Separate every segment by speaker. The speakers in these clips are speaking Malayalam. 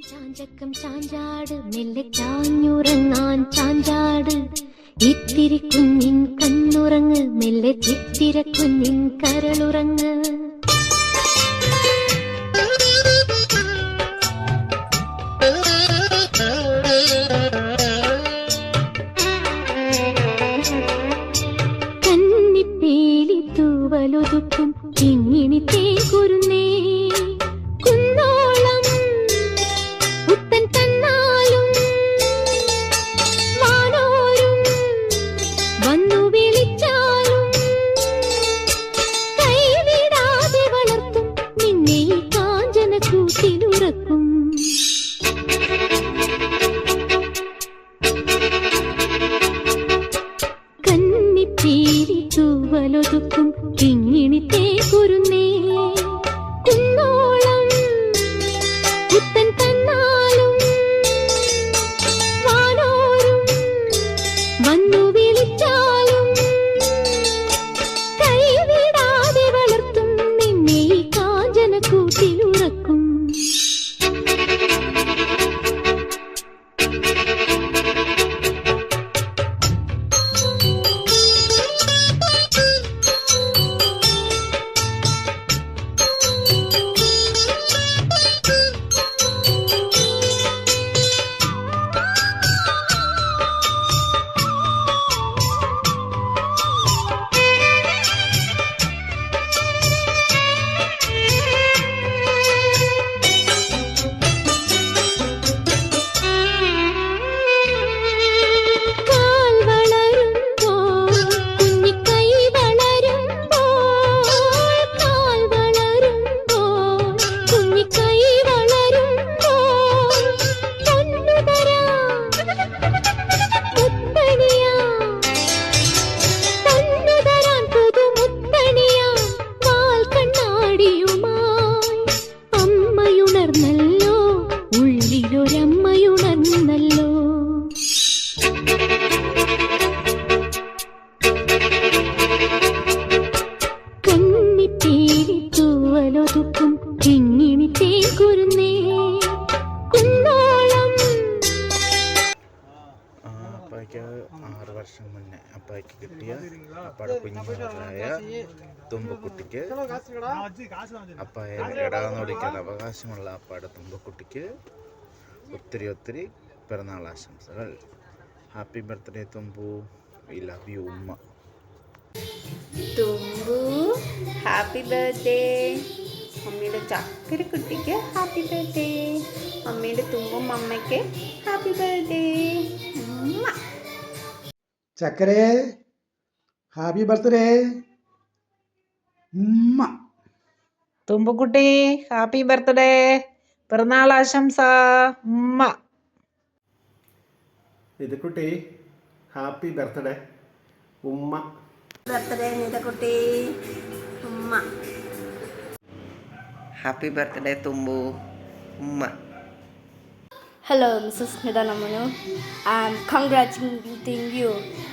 Speaker 1: ചാഞ്ചക്കം ചാഞ്ചാട് മെല്ലെ ചാഞ്ഞുറങ്ങാൻ ചാഞ്ചാട് ഇത്തിരി കുഞ്ഞിൻ കണ്ണുറങ്ങ് മെല്ലെ ചിത്തിര കുഞ്ഞിൻ കരളുറങ്ങ് കന്നിപ്പേലി തൂവലൊതുക്കും കിങ്ങിണി തേകുരുന്നേ ും കിങ്ങിണി തേകുരുന്നേ കുന്നോളം പുത്തൻ തന്നാലും വാനോരും വന്നു വിളിച്ചാലും കൈവിടാതെ വളർത്തും നിന്നെ ഈ കാഞ്ചന കൂട്ടിലുറക്കും
Speaker 2: അപ്പായ്ക്ക് 6 വർഷം മുന്നേ അപ്പായ്ക്ക് കിട്ടിയ അപ്പാടെ കുഞ്ഞുങ്ങളായ തുമ്പക്കുട്ടിക്ക് അപ്പായെ ഇടാന്ന് വിളിക്കാൻ അവകാശമുള്ള അപ്പാടെ തുമ്പക്കുട്ടിക്ക് ഒത്തിരി ഒത്തിരി പിറന്നാൾ ആശംസകൾ. Happy birthday Thumbu, I love you ഉമ്മ.
Speaker 3: Thumbu happy birthday. മമ്മിയുടെ ചക്കര കുട്ടിക്ക് ഹാപ്പി ബർത്ത്ഡേ. മമ്മിയുടെ തുമ്പും അമ്മയ്ക്ക് ഹാപ്പി ബർത്ത്ഡേ.
Speaker 4: ചക്കരേ ഹാപ്പി ബർത്ത്ഡേ ഉമ്മ.
Speaker 5: തുമ്പുക്കുട്ടി ഹാപ്പി ബർത്ത്ഡേ, പിറന്നാൾ ആശംസ ഉമ്മ.
Speaker 6: നിതക്കുട്ടി ഹാപ്പി ബർത്ത്ഡേ ഉമ്മ.
Speaker 3: ബർത്ത്ഡേ നിതക്കുട്ടി ഉമ്മ.
Speaker 7: ഹാപ്പി ബർത്ത്ഡേ തുമ്പു ഉമ്മ.
Speaker 8: Hello, Mrs. Nidanamanu. I'm congratulating you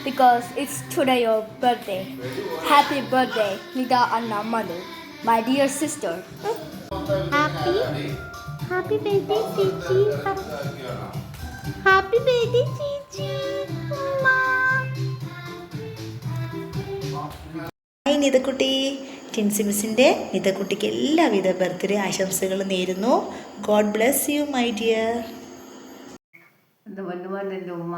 Speaker 8: because it's today your birthday. Happy birthday, Nida Anna Manu, my dear sister. Happy birthday, Chichi. Happy birthday, Chichi.
Speaker 9: Hi നിതക്കുട്ടി. ടിൻസി മിസ്സിൻ്റെ നിതക്കുട്ടിക്ക് എല്ലാവിധ ബർത്ത്ഡേ ആശംസകളും നേരുന്നു. God bless you my dear.
Speaker 10: എൻ്റെ മന്നുമാൻ്റെ ഉമ്മ.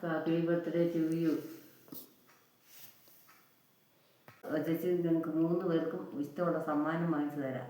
Speaker 10: Happy birthday to you. ചേച്ചി നിങ്ങൾക്ക് 3 പേർക്കും ഇഷ്ടമുള്ള സമ്മാനം വാങ്ങിച്ചു തരാം.